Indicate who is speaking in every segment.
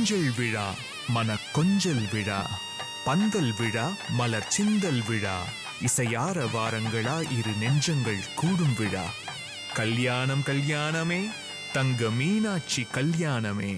Speaker 1: மஞ்சள் விழா மன கொஞ்சல் விழா பந்தல் விழா மலர் சிந்தல் விழா இசையார வாரங்களா இரு நெஞ்சங்கள் கூடும் விழா கல்யாணம் கல்யாணமே தங்க மீனாட்சி கல்யாணமே.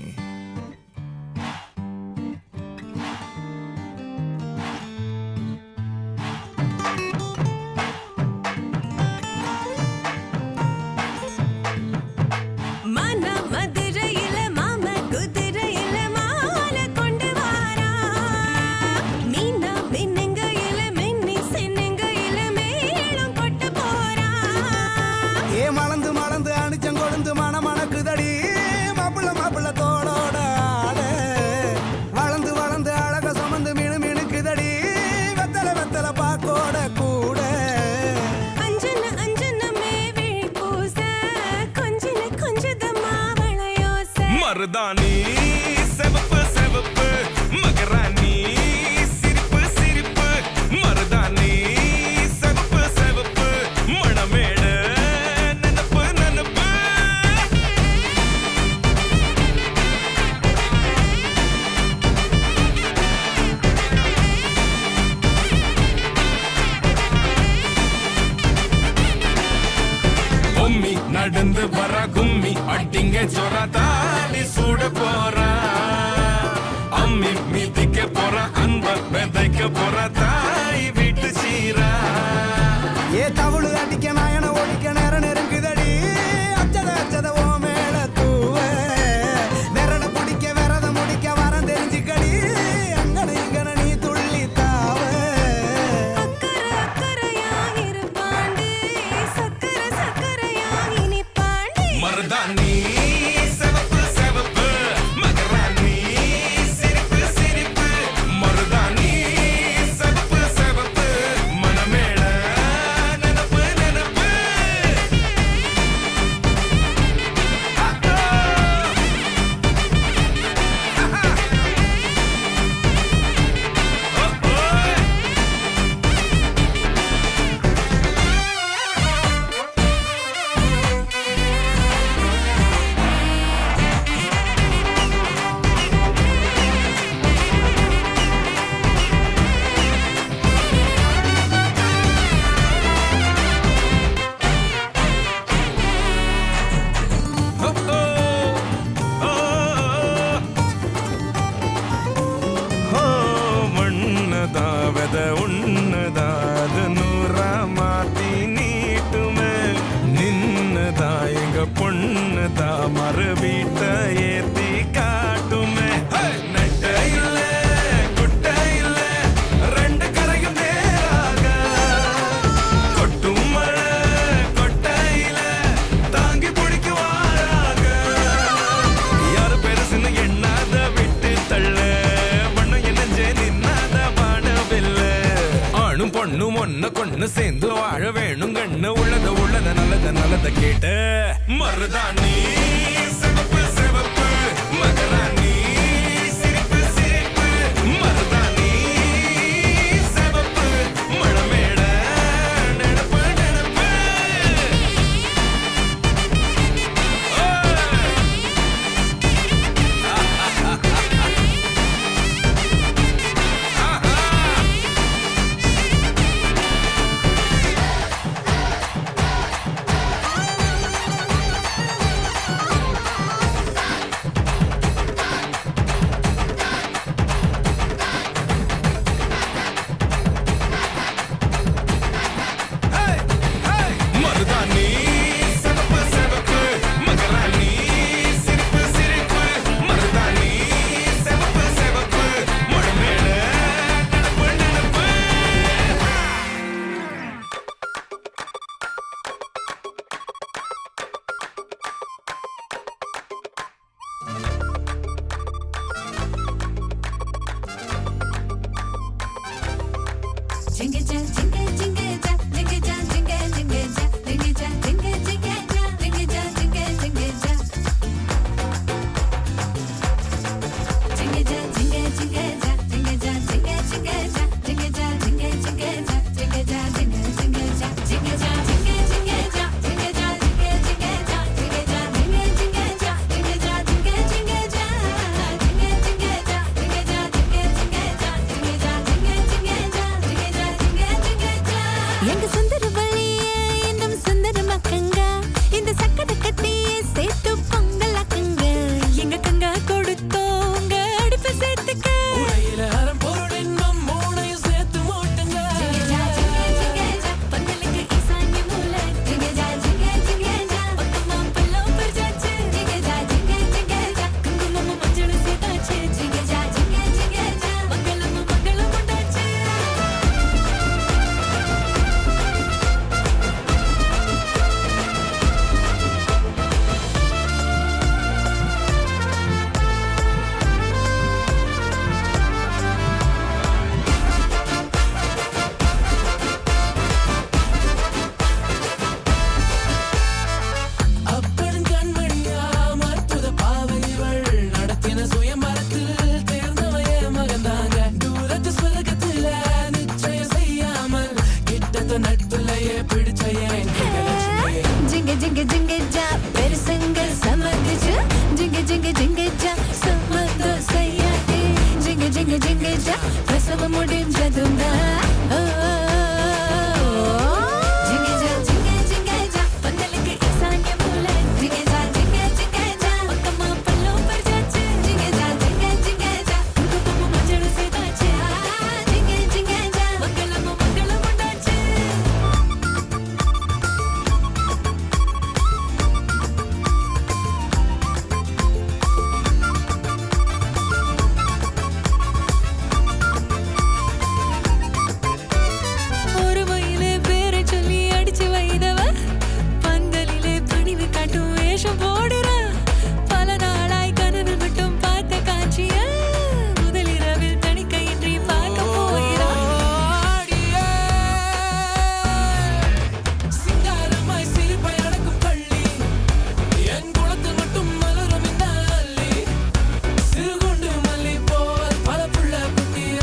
Speaker 2: மருதாணி செவப்பு செவப்பு மகராணி சிரிப்பு சிரிப்பு மருதாணி செவப்பு செவப்பு மணமேட நனப்பு நனப்பு. பொம்மி நடந்து வர கும்மி அட்டிங்க ஜொரதா சூட போறா அம்மி மீதிக்க போற அன்ப விதைக்க போற தாய் வீட்டு சீரா.
Speaker 3: ஏ தவுளு அடிக்க நாயன ஒழிக்க நேரம் நெருங்குதடி அச்சத அச்சத ஓ மேல தூவ விரட பிடிக்க விரத முடிக்க வரம் தெரிஞ்சுக்கடி அங்கன இங்கன நீ துள்ளி தாவ.
Speaker 2: மருதாணி உன்னதாது நூறா மாத்தி நீட்டுமே நின்னதா எங்க பொண்ணுதா மறு வீட்டை ஏத்தி காட்டுமே. நெட்ட இல்ல குட்ட இல்ல ரெண்டு கரையும் நேராக கொட்டும் மழை கொட்டையில தாங்கி பிடிக்குவாராக யாரு பெருசுன்னு எண்ணாத விட்டு தள்ள பொண்ணும் ஒன்ன கொன்னு சேர்ந்து வாழ வேணும் கண்ணு உள்ளத உள்ளத நல்லத நல்லத கேட்டு மருதாணி செவப்பு செவப்பு மகராணி சிரிப்பு சிரிப்பு மருதாணி செவப்பு மணமேட நெனப்பு நெனப்பு.
Speaker 4: எங்க சுந்தர வழியே இன்னும் சுந்தரமாக்குங்க இந்த சக்கரை கட்டியே சேர்த்து பொங்கலாக்குங்க எங்க கங்கா கொடுத்தோங்க அடுப்ப சேர்த்துக்க
Speaker 5: உரையில அறம் பொருள் இன்னும் மூணையும் சேர்த்து மூட்டுங்க
Speaker 4: பந்தலுக்கு ஈசான்ய மூல ஜிகஜா ஜிகஜா பக்கமா பல்லம் பர்ஜாச்சு ஜிகஜா ஜிகஜா குங்குமம் மஞ்சள் சேர்த்தாச்சு ஜிகஜா ஜிகஜா மங்களம் மங்களம் உண்டாச்சு
Speaker 5: அப்பன் கண்மணியா மற்புத பாவைகள் நடத்தின சுயமரத்தில் தேர்ந்தவைய மகந்தாங்க தூரத்து சுலகத்துல நிச்சயம் செய்யாமல் கிட்டத்த நட்புலையே பிடிச்சையே
Speaker 4: ஜிங்க ஜிங்க ஜிங்க ஜா பெருசங்க சமதிச்சு ஜிங்க ஜிங்க ஜிங்க ஜா சமத செய்யாதே ஜிங்க ஜிங்க ஜிங்க ஜா பிரசவ முடிஞ்சதும் ஜிங்க ஜா ஜிங்க ஜிங்க ஜா பந்தலுக்கு ஈசான்ய மூல ஜிங்க ஜா பக்கமா பல்லம் பர்ஜாச்சு ஜிங்க ஜா குங்குமம் மஞ்சள் சேர்த்தாச்சு ஜிங்க ஜா மங்களம் மங்களம் உண்டாச்சு ஒரு வயலே பேரை சொல்லி அடிச்சு வைதவ பந்தலிலே பணிவு காட்டும் வேஷம் போடுறா பல நாளாய் கனவில் மட்டும் பார்த்த காட்சிய முதலிரவில் தணிக்கையின்றி பார்க்க போகிறா
Speaker 5: சிங்காரமாய் சிரிப்பை அடக்கும் பள்ளி என் குளத்தில் மட்டும் மலரும் இந்த அல்லி சிறுகுண்டு மல்லி போல் பல புள்ள குட்டிய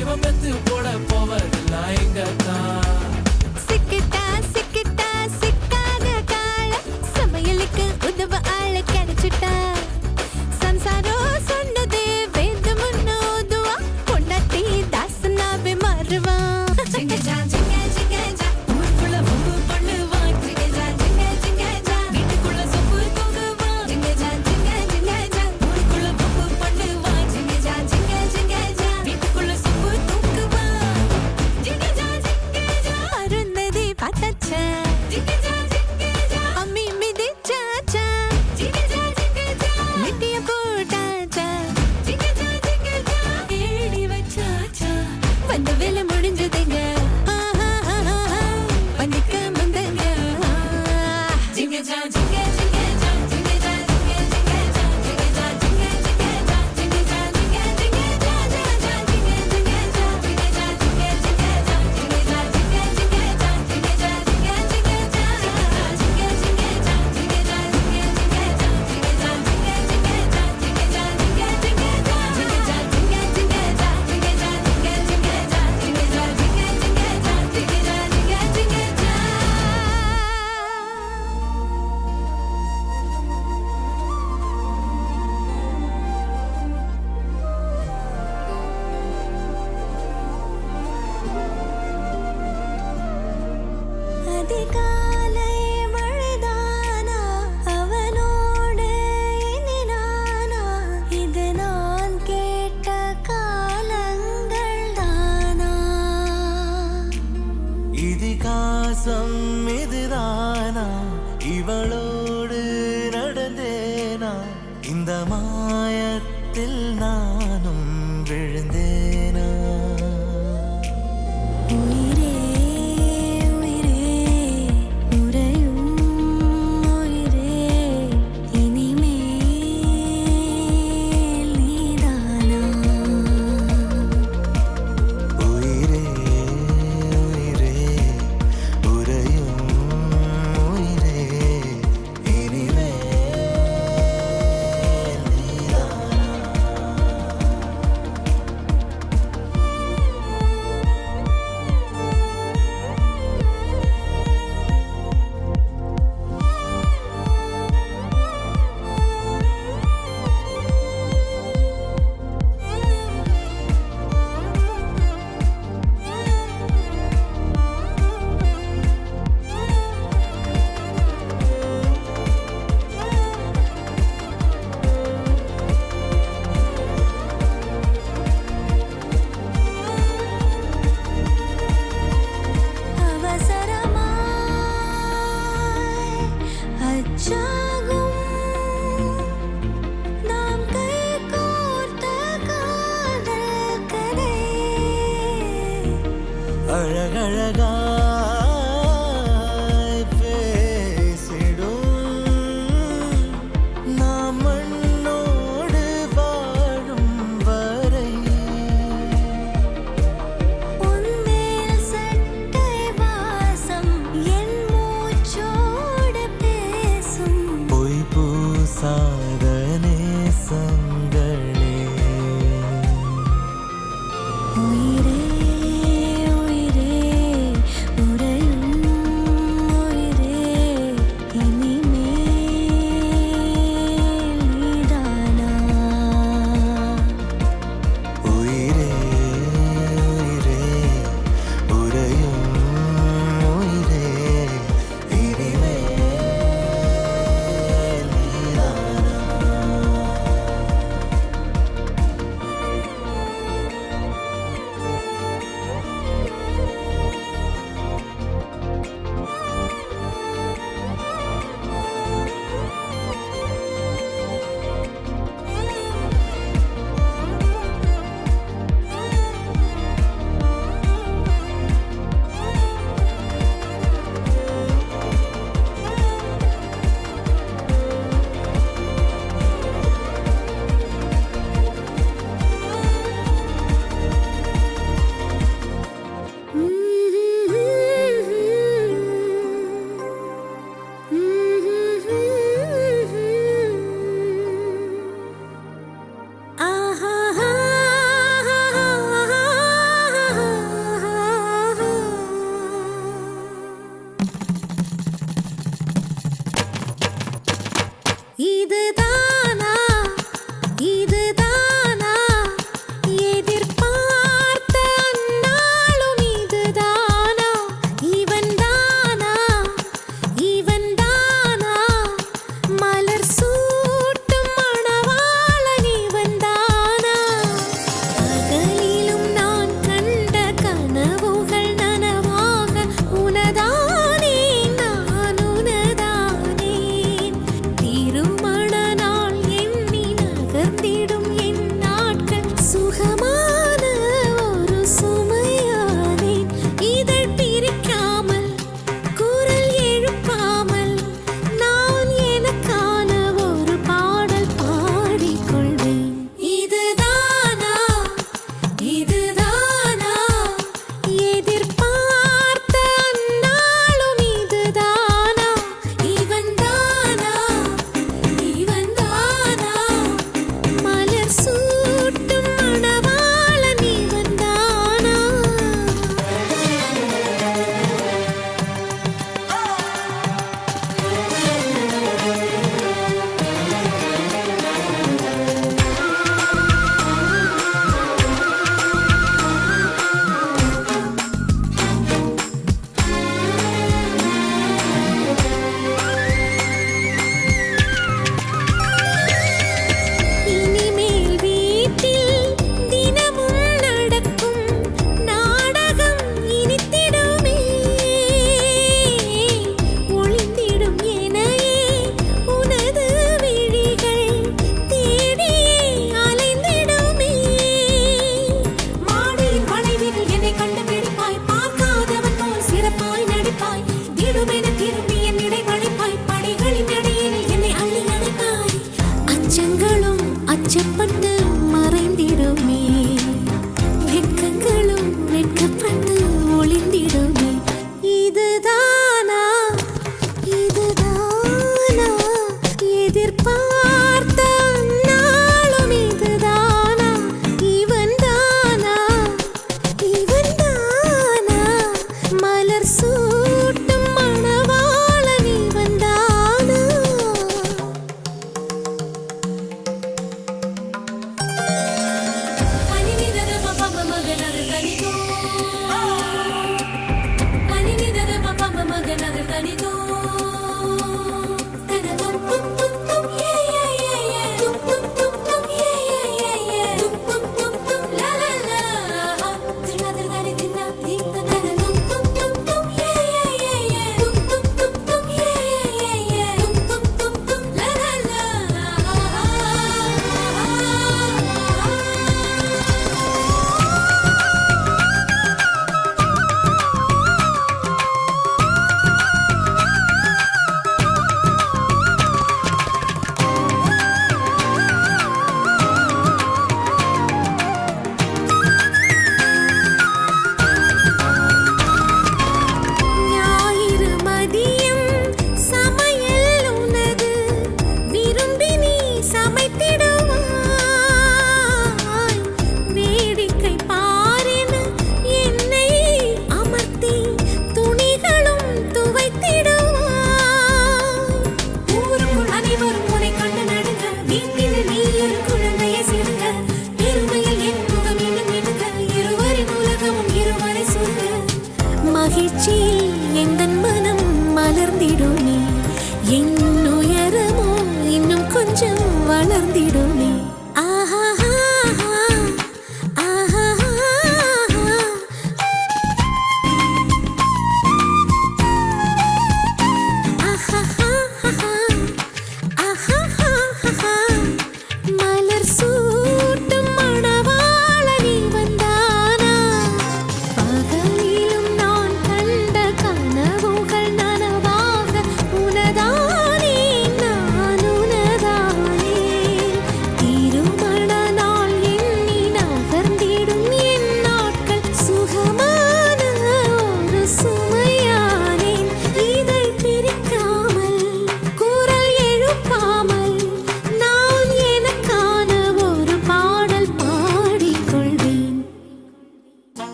Speaker 5: இவன் பெத்து போட போவதெல்லாம் எங்கத்தான்
Speaker 4: சிக்கிட்டா சிக்கிட்டா சிக்காத கால சமையலுக்கு உதவ ஆள கிடைச்சிட்டா சம்சாரம் சொன்னதே வேத முன்னோதுவா பொண்டாட்டி தாசனாவே மாறுவா ஜிங்க ஜா ஊருக்குள்ள வம்பு பண்ணுவா ஜிங்க ஜா வீட்டுக்குள்ள சொப்பு தூங்குவா ஜிங்க ஜா ஊருக்குள்ள வம்பு பண்ணுவா ஜிங்க ஜா வீட்டுக்குள்ள சொப்பு தூங்குவா ஜிங்க ஜா அருந்ததி பார்த்தாச்சா அம்மி மிதிச்சாச்சா நெட்டிய போட்டாச்சா ஏடி வச்சாச்சா வந்த வேலை முடிஞ்சதுங்க வந்துக்க முந்தங்க ஜிங்க ஜா அதிகாலை மழைதானா அவனோடு இனி நானா இது நான் கேட்ட காலங்கள் தானா
Speaker 6: இதிகாசம் இதுதானா இவளோடு நடந்தேனா இந்த மாயத்தில் நானும் விழுந்தேனா
Speaker 4: உயிரே உயிரே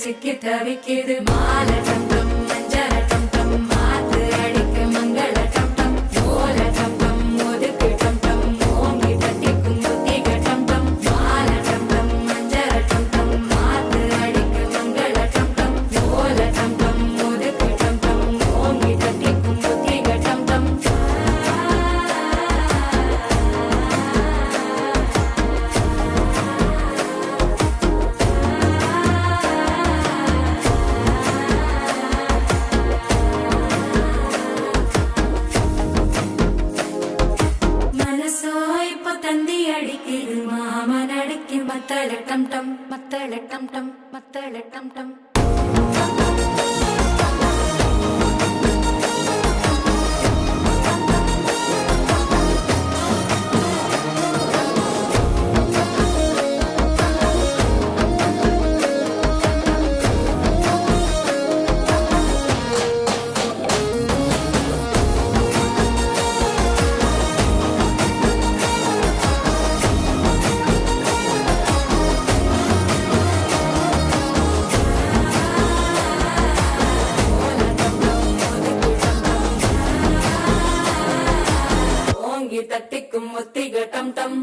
Speaker 4: சிக்கி தவிக்குது மாலை டம் டம் மஞ்சள டம் டம் மாத்து அடிக்க மங்கள டம் டம் ஓல டம் டம் ஒதுக்கு டம் டம் ஓங்கி தட்டிக்கும் புத்திக டம் டம் மாலை டம் டம் மஞ்சள டம் டம் மாத்து அடிக்க மங்கள டம் டம் ஓல டம் டம் ஒதுக்கு டம் டம் ஓங்கி தட்டிக்கும் புத்திக டம் டம் மனசோ இப்ப தந்தி அடிக்குது மாமன் அடிக்கு மத்தள டம் டம் மத்தள டம் டம் மத்தள டம் டம் ஓங்கி தட்டிக்கும் ஒத்திக டம் டம்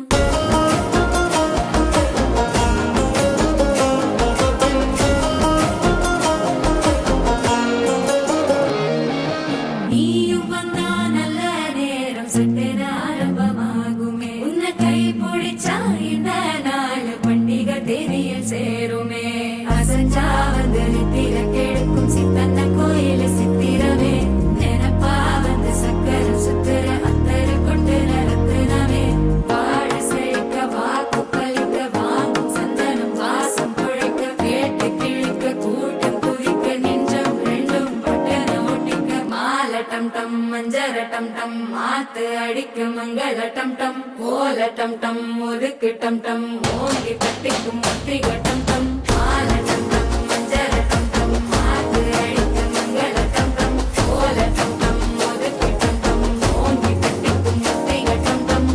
Speaker 4: நீயும் வந்தா நல்ல நேரம் சட்டென ஆரம்பமாகுமே உன்னை கை பிடிச்சா இந்த நாள் பண்டிகை தேதியில் சேருமே அசஞ்சா வந்து நித்திர கெடுக்கும் சித்தன்ன கோயில சித்திரமே நினப்பா வந்து சக்கரம் சுத்துற அத்தரு கொண்டு நடத்துனவே வாழ செழிக்க வாக்கு பலிக்க வாங்கும் சந்தனம் வாசம் பொழைக்க கேட்டு கிழிக்க கூட்டம் குதிக்க நெஞ்சம் ரெண்டும் பட்டன ஒட்டிக்க மாலை டம் டம் மஞ்சர டம் டம் மாத்து அடிக்க மங்கள டம் டம் ஓல டம் டம் ஒதுக்கு டம் டம் ஓங்கி தட்டிக்கும் ஒத்திக டம் டம் மாலை டம் டம் மஞ்சர டம் டம் மாத்து அடிக்க மங்கள டம் டம் ஓல டம் டம் ஒதுக்கு டம் டம் ஓங்கி தட்டிக்கும் ஒத்திக டம் டம்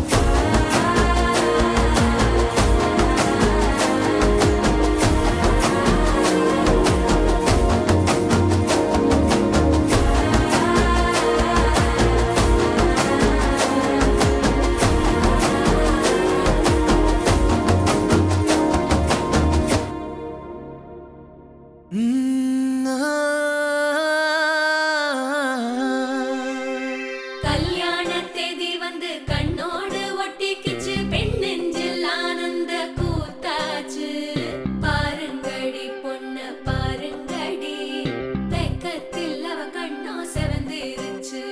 Speaker 4: கல்யாண தேதி வந்து கண்ணோடு ஒட்டிக்கிச்சு பெண் நெஞ்சில் ஆனந்த கூத்தாச்சு பாருங்கடி பொண்ணு பாருங்கடி வெக்கத்தில் அவ கண்ணோ செவந்திருச்சு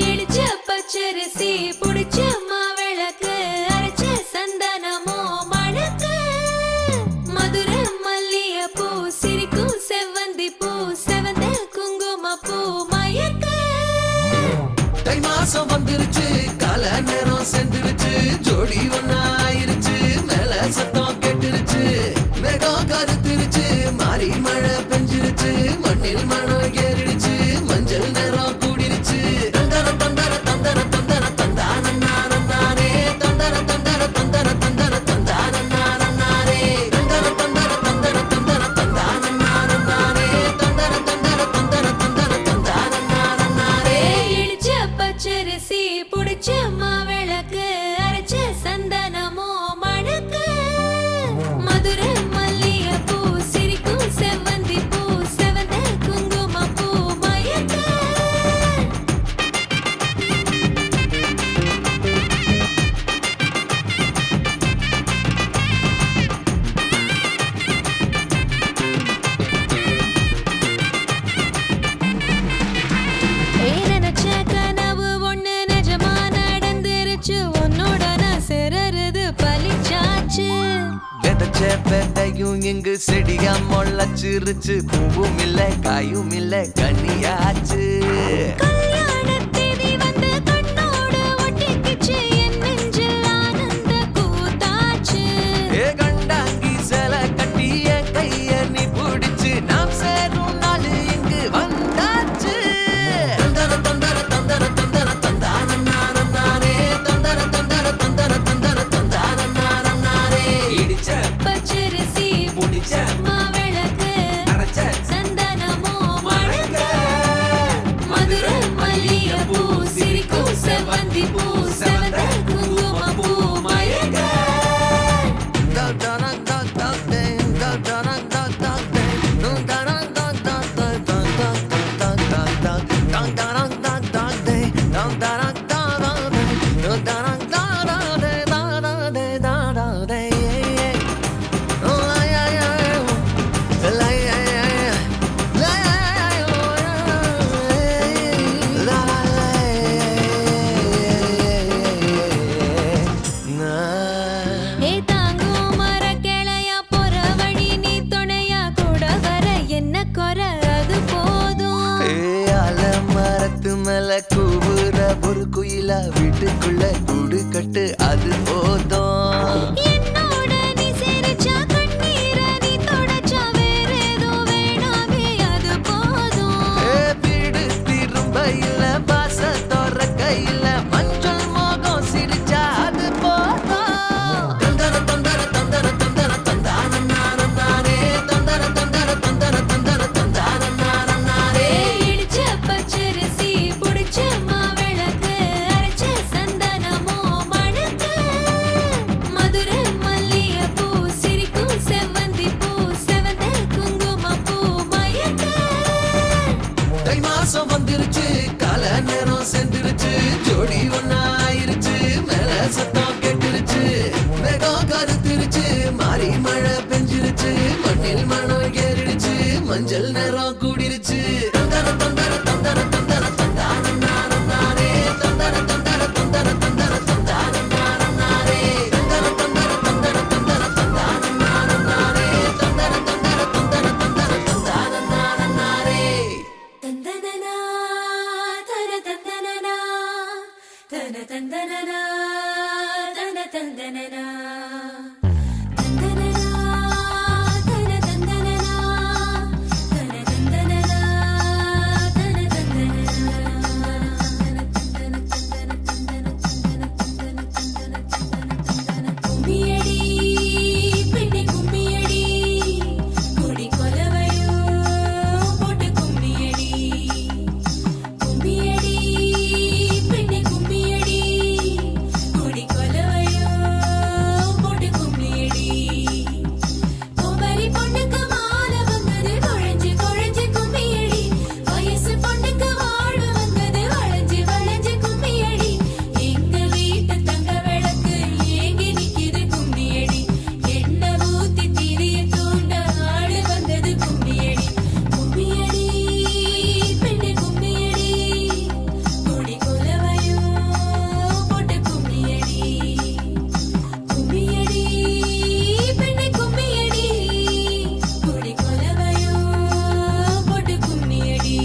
Speaker 4: இடிச்ச பச்சரிசி புடிச்ச மாவிளக்கு அரைச்ச சந்தனமோ மணக்கு மதுர மல்லிய பூ சிரிக்கும் செவ்வந்தி பூ செவந்த குங்கும பூ மயக்க
Speaker 6: தை மாசம் வந்துருச்சு கால நேரம் சென்றுருச்சு ஜோடி ஒன்னாயிருச்சு மேல சத்தம் கேட்டுருச்சு மேகம் கருத்துருச்சு மாறி மழை பெஞ்சிருச்சு மண்ணில் மனம் ஏறிடுச்சு மஞ்சள் நேரம் கூடிருச்சு தந்தர தந்தர தந்தர தந்தர தந்தானே தந்தர தந்தர தந்தர தந்தர தந்தானே தந்தர தந்தர தந்தர தந்தர தந்தானே தந்தர தந்தர தந்தர தந்தர தந்தானே
Speaker 4: இடிச்ச பச்சரிசி புடிச்ச மாவிளக்கு அரைச்ச சந்தனமோ மணக்கு மதுர மல்லிய பூ சிரிக்கும் செவ்வந்தி பூ செவந்த குங்கும பூ மயக்க நினைச்ச கனவு ஒண்ணு நிஜமா நடந்துருச்சு உன்னோட நான் சிறருது பலிச்சாச்சு
Speaker 6: விதைச்ச விதையும் இங்கு செடியா முளைச்சிருச்சு பூவும் இல்ல காயும் இல்ல கனியாச்சு
Speaker 4: கல்யாண தேதி வந்து கண்ணோடு ஒட்டிக்கிச்சு
Speaker 6: விட்டு அது போதும்.
Speaker 4: என்னோட நீ சிரிச்சா கண்ணீர நீ தொடச்சா வேற ஏதோ வேணாமே அது போதும்.
Speaker 6: வீடு திரும்ப இல்ல பாச தோறக்க இல்ல மஞ்சள் மோகம் சிரிச்சா அது போதும். தந்தர தந்தர தந்தர தந்தர தந்தான நானே தந்தர தந்தர தந்தர தந்தர தந்தான நானே.
Speaker 4: இடிச்ச பச்சரிசி புடிச்ச மாவிளக்கு அரைச்ச சந்தனமோ மணக்கு மதுர மல்லிகைப்பூ சிரிக்கும் செவ்வந்தி பூ செவந்த குங்குமப்பூ மயக்க.
Speaker 6: தை மாசம் வந்துருச்சு கால நேரம் சென்றுருச்சு ஜோடி ஒன்னாயிருச்சு மேல சத்தம் கெட்டுருச்சு மேகம் கருத்துருச்சு மாறி மழை பெஞ்சிருச்சு மண்ணில் மணம் ஏறிடுச்சு மஞ்சள் நேரம் கூடிருச்சு. தந்தர தந்தர தந்தர தந்தர தந்தான நானே தந்தர தந்தர தந்தர தந்தர தந்தான நானே தந்தர தந்தர தந்தர தந்தர தந்தான நானே தந்தர தந்தர தந்தர தந்தர தந்தான நானே.
Speaker 4: தந்தனனா தன தந்தனனா தன தந்தனனா தன தந்தனனா தந்தனனா தன தந்தனனா தன தந்தனனா தன தந்தனனா. கும்மியடி பெண்ணே கும்மியடி குடி கொலவையோ போட்டு கும்மியடி. கும்மியடி பெண்ணே கும்மியடி குடி கொலவையோ போட்டு கும்மியடி. கோமரி பொண்ணுக்கு மாலை வந்தது குழஞ்சு குழஞ்சு கும்மியடி. வயசு பொண்ணுக்கு வாழ்வு வந்தது வளைஞ்சு வளைஞ்சு கும்மியடி. எங்க வீட்டு தங்க விளக்கு ஏங்கி நிக்குது கும்மியடி. எண்ணெய் ஊத்தி திரிய தூண்ட ஆளு வந்தது கும்மியடி. கும்மியடி பெண்ணே கும்மியடி குடி கொலவையோ போட்டு கும்மியடி. கும்மியடி பெண்ணே கும்மியடி குடி கொலவையோ போட்டு கும்மியடி.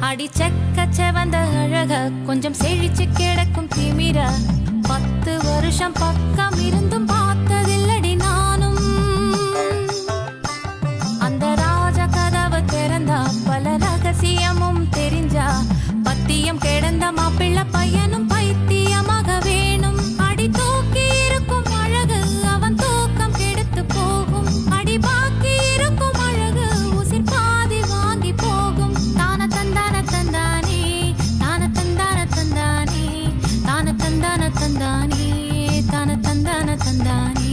Speaker 4: அடி செக்க வந்த அழக கொஞ்சம் செழிச்சு கிடக்கும் திமிர 10 வருஷம் பக்கம் இருந்தும் பார்த்ததில்லடி நானும். அந்த ராஜ கதவு திறந்தா பல ரகசியமும் தெரிஞ்சா பத்தியம் கிடந்த மாப்பிள்ள பையனும் பைத்தியமாக வேணும். அடி தூக்கி இருக்கும் அழகு அவன் தூக்கம் கெடுத்து போகும். அடி பாக்கி இருக்கும் அழகு உசிர் பாதி வாங்கி போகும். தான தந்தான தந்தானே தான தந்தான தந்தானே தான தந்தான தந்தானே தான தந்தான தந்தானே.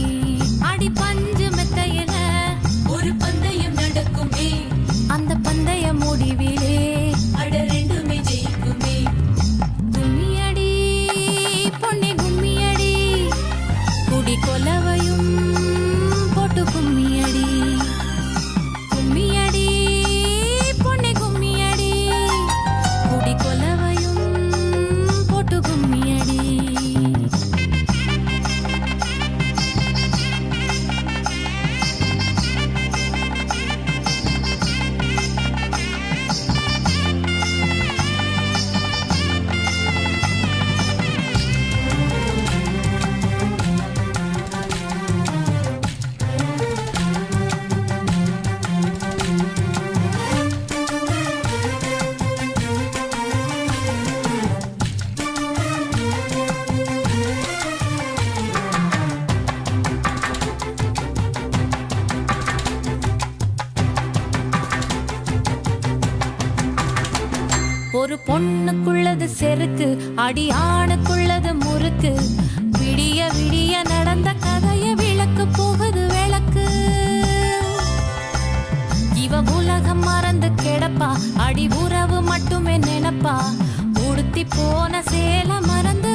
Speaker 4: அடி பஞ்சு மெத்தையில ஒரு பந்தயம் நடக்குமே. அந்த பந்தய முடிவிலே அட ரெண்டுமே ஜெயிக்குமே. கும்மியடி பொன்னே கும்மியடி குடி கொலவையும் போட்டு கும்மியடி. கும்மியடி பொன்னே கும்மியடி குடி கொலவையும் போட்டு கும்மியடி. ஒரு பொண்ணுக்குள்ளது செருக்கு அடி ஆணுக்குள்ளது முறுக்கு. விடிய விடிய நடந்த கதைய விளக்கு போகுது விளக்கு. இவ உலகம் மறந்து கிடப்பா அடி உறவு மட்டுமே நினைப்பா. உடுத்தி போன சேல மறந்து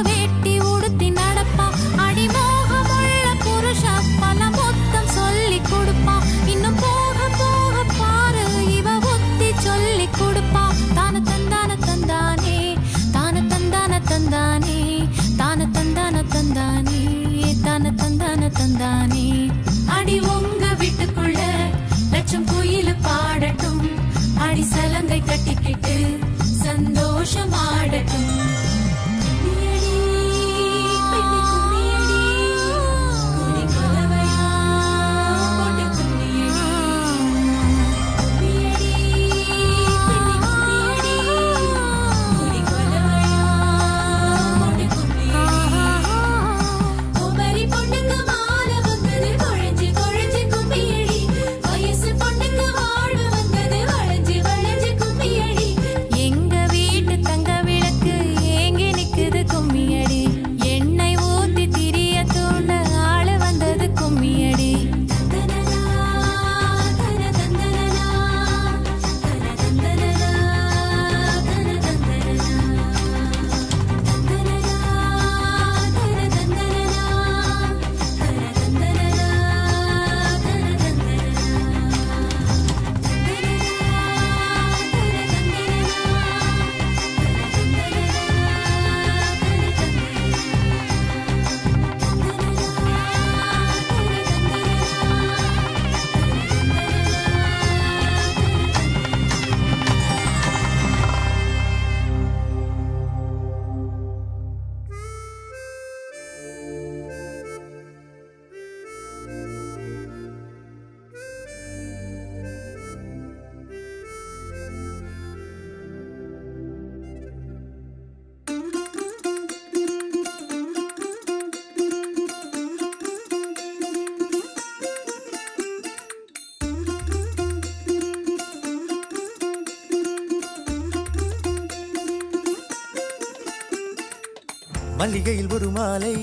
Speaker 3: மல்லிகையில் ஒரு மாலை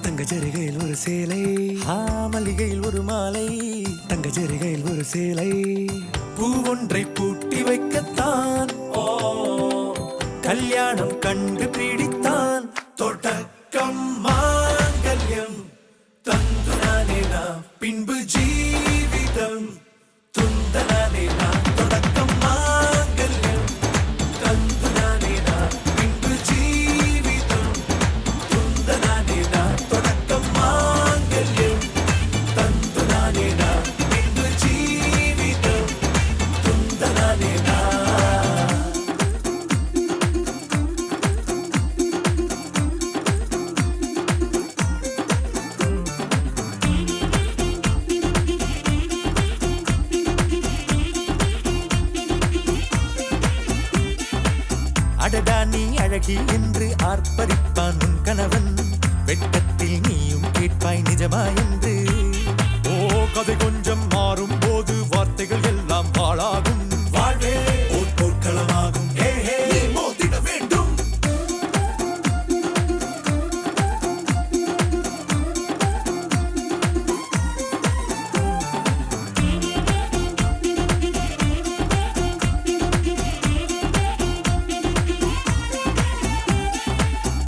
Speaker 3: தங்க ஜரிகையில் ஒரு சேலை மல்லிகையில் ஒரு மாலை தங்க ஜரிகையில் ஒரு சேலை பூவொன்றை பூட்டி வைக்கத்தான் கல்யாணம் கண்டு பிடித்தான் தொடக்கம் மாங்கல்யம் தந்துனானே நாம் பின்பு ஜீவிதம் துந்தனானே நாம் தொடக்கம் மாங்கல்யம் தந்துனானே நாம் பின்பு ஜீவிதம் துந்தனானே நாம் தொடக்கம் மாங்கல்யம் தந்துனானே நாம் பின்பு ஜீவிதம் துந்தனானே நாம் அடடா நீ அழகி என்று ஆர்ப்பரிப்பான் உன் கணவன் வெட்கத்தில் நீயும் கேட்பாய் நிஜமா என்று கதை கொஞ்சம் மாறும் போது வார்த்தைகள் எல்லாம் பாழாகும் வாழ்வே ஓர் போர்க்களமாகும் நீ மோதிட வேண்டும்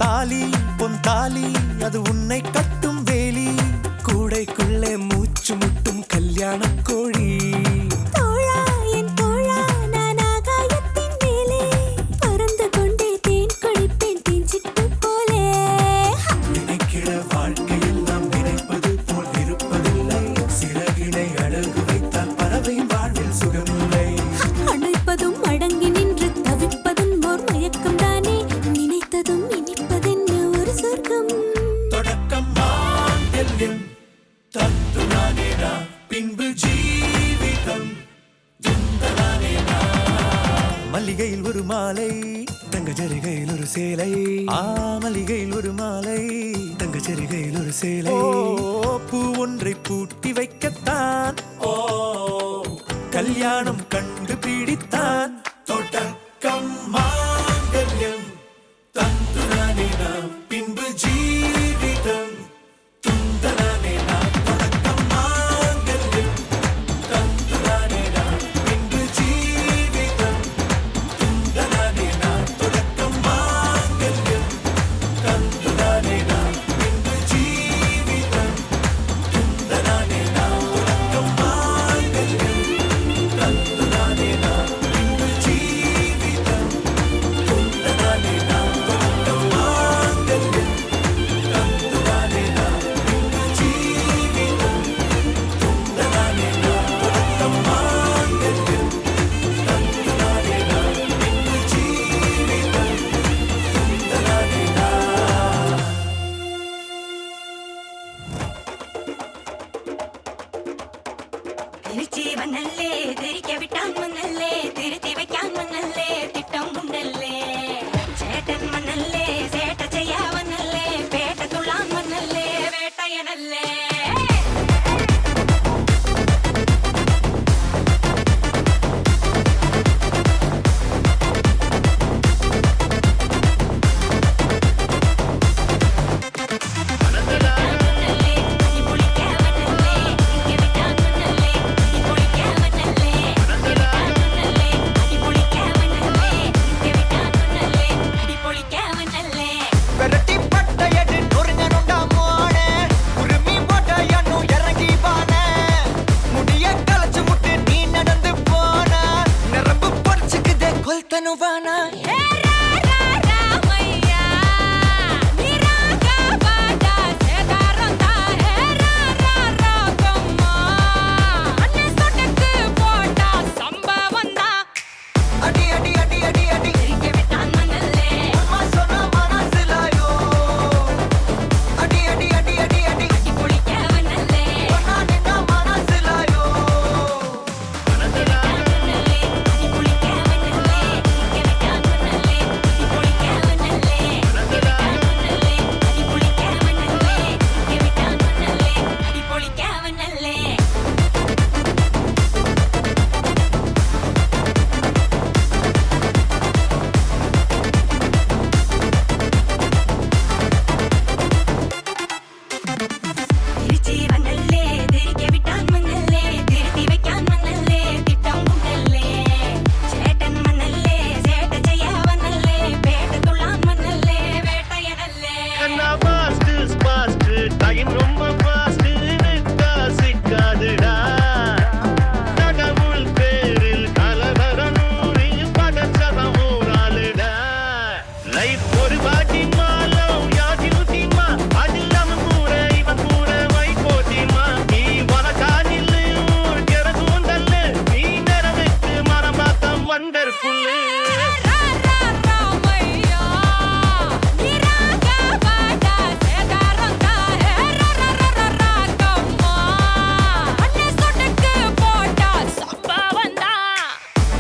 Speaker 3: தாலி பொன் தாலி அது உன்னை கட்டும் வேலி கூடைக்குள்ளே மூச்சு முட்டும் கல்யாண கோழி
Speaker 4: தோழா என் தோழா நான் ஆகாயத்தின் மேலே பறந்து கொண்டே தேன் குடிப்பேன் தேஞ்சிட்டு போலே
Speaker 3: நினைக்கிற வாழ்க்கையில் நாம் நினைப்பது போல் இருப்பதில்லை சிறகினை அழகு வைத்தால் பறவை வாழ்வில் சுகமில்லை
Speaker 4: அணைப்பதும் அடங்கி நின்று தவிப்பதும் ஓர் மயக்கம் தானே நினைத்ததும் இனிப்பதென்ன ஒரு சொர்க்கம்
Speaker 3: தொடக்கம் மாங்கல்யம் தந்துனானே நாம் பின்பு ஜீவிதம் துந்தனானே நாம் மல்லிகையில் ஒரு மாலை தங்க ஜரிகையில் ஒரு சேலை மல்லிகையில் ஒரு மாலை தங்க ஜரிகையில் ஒரு சேலை பூ ஒன்றை பூட்டி வைக்கத்தான் கல்யாணம் கண்டு பிடித்தான் தொடக்கம் மாங்கல்யம் தந்துனானே நாம் பின்பு ஜீவிதம் துந்தனானே நாம் தொடக்கம் மாங்கல்யம் தந்துனானே நாம் பின்பு ஜீவிதம் துந்தனானே நாம் தொடக்கம் மாங்கல்யம் தந்துனானே நாம் பின்பு ஜீவிதம் துந்தனானே நாம் தொடக்கம் மாங்கல்யம் தந்துனானே நாம் பின்பு ஜீவிதம்
Speaker 7: லைன் ரொம்ப ஃபாஸ்ட்னு காசிக்காதுடா கடவுள் பேரில் கலவரனூரில் பதச்சதம் ஊராளுடா லைஃப் ஒரு வாட்டி மாலம் யாதி ஊத்திமா அதில் அவன் கூற இவன் கூற வை போட்டிமா நீ வனக்கானில் ஊர் கெரதூந்தல்ல நீ நிறவுக்கு மரம் பார்த்தம் வண்டர்ஃபுல்லு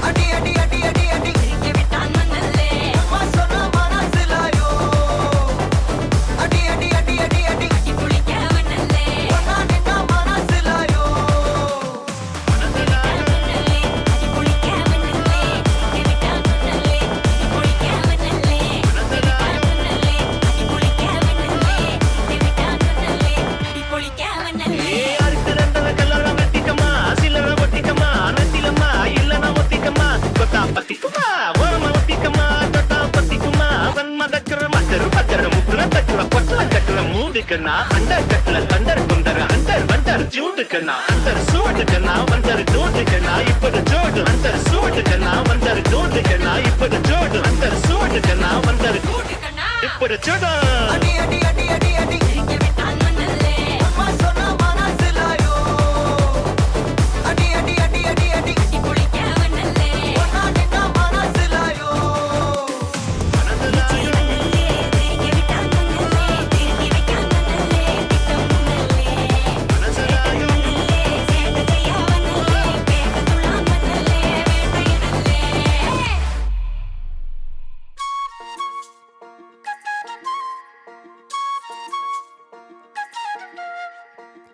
Speaker 6: அடி அடி அடி அடி அடி அம்மா சொன்ன மனசிலாயோ அடி அடி அடி அடி அடி ஒன்னா நின்னா மனசிலாயோ
Speaker 7: அண்டர் கட்டல தண்டர் குண்டர் அண்டர் வண்டர் ஜூட்டுக்கண்ணா அண்டர் சூட்டுக்கண்ணா வண்டர் ஜூட்டுக்கண்ணா இப்பது ஜோடு அண்டர் சூட்டுக்கண்ணா வண்டர் ஜூட்டுக்கண்ணா இப்பது ஜோடு அண்டர் சூட்டுக்கண்ணா வண்டர் இப்பது ஜோடு
Speaker 6: அடி அடி அடி அடி அடி அம்மா சொன்ன மனசிலாயோ அடி அடி அடி அடி அடி ஒன்னா நின்னா மனசிலாயோ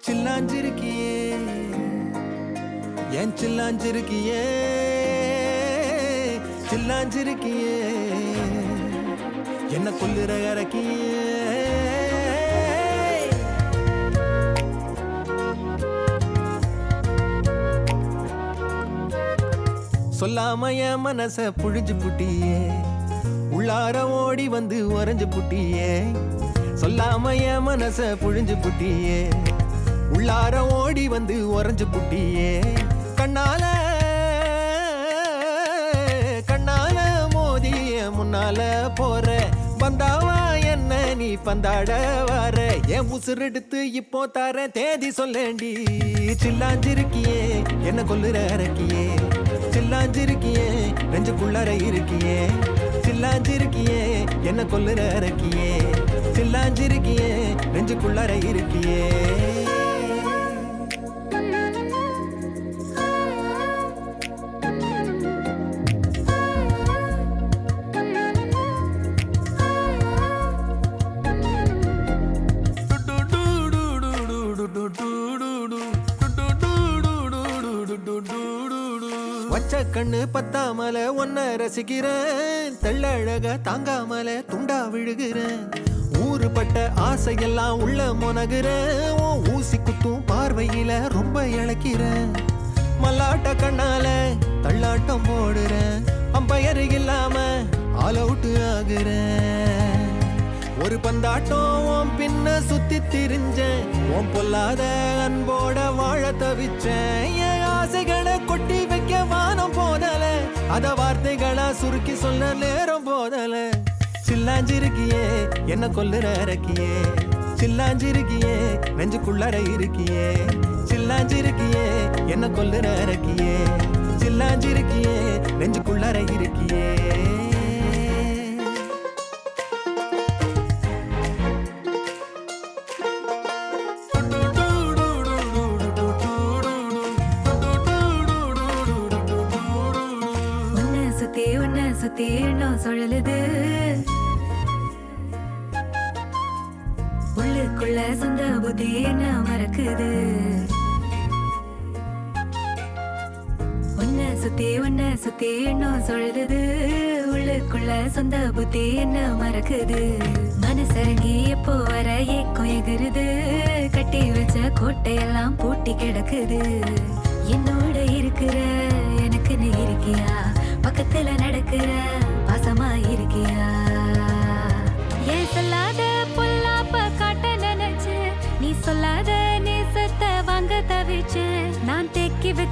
Speaker 6: சில்லாஞ்சிருக்கியே ஏன் சில்லாஞ்சிருக்கியே சில்லாஞ்சிருக்கியே என்ன கொல்லுற இறக்கியே சொல்லாம என் மனச புழிஞ்சு புட்டியே உள்ளார ஓடி வந்து உறைஞ்சு புட்டியே சொல்லாம என் மனச புழிஞ்சு புட்டியே உள்ளார ஓடி வந்து உறைஞ்சு புட்டியே கண்ணால கண்ணால மோதிய முன்னால போற வந்தாவா என்ன நீ பந்தாட வர என் உசுரெடுத்து இப்போ தர தேதி சொல்லேண்டி சில்லாஞ்சிருக்கியே என்ன கொல்லுற இறக்கியே சில்லாஞ்சிருக்கியே நெஞ்சுக்குள்ளார இருக்கியே சில்லாஞ்சிருக்கியே என்ன கொல்லுற இறக்கியே சில்லாஞ்சிருக்கியே நெஞ்சுக்குள்ளார இருக்கியே வச்ச கண்ணு பத்தாமல ஒன்ன ரசிக்கிறேன் தெள்ளழக தாங்காமல துண்டா விழுகிறேன் ஊறுபட்ட ஆசையெல்லாம் உள்ள மொனகுறேன் உன் ஊசி குத்தும் பார்வையில ரொம்ப இழக்கிறேன் மல்லாட்ட கண்ணால தள்ளாட்டம் போடுறேன் அம்பயர் இல்லாம ஆல் அவுட் ஆகுறேன் ஒரு பந்தாட்டம் உன் பின்ன சுத்தி திரிஞ்சேன் உன் பொல்லாத அன்போட வாழ தவிச்சேன் என் ஆசைகளை கொட்டி வைக்க வானம் போதல அத வார்த்தைகளா சுருக்கி சொல்ல நேரம் போதல சில்லாஞ்சிருக்கியே என்ன கொல்லுற இறக்கியே சில்லாஞ்சிருக்கியே நெஞ்சுக்குள்ளார இருக்கியே சில்லாஞ்சிருக்கியே என்ன கொல்லுற இறக்கியே சில்லாஞ்சிருக்கியே நெஞ்சுக்குள்ளார இருக்கியே
Speaker 4: சுத்தி எண்ணம் சுழலுது உள்ளுக்குள்ள சொந்த புத்தி என்ன மறக்குது உன்னை சுத்தி எண்ணம் சுழலுது உள்ளுக்குள்ள சொந்த புத்தி என்ன மறக்குது மனசரங்கி எப்போ வர ஏக்கம் எகுருது கட்டி வச்ச கோட்டையெல்லாம் பூட்டி கிடக்குது என்னோட இருக்கிற எனக்குன்னு இருக்கியா பக்கத்துல நடக்கிற பாசமா இருக்கியா ஏன் சொல்லாத பொல்லாப்ப காட்ட நினைச்சு நீ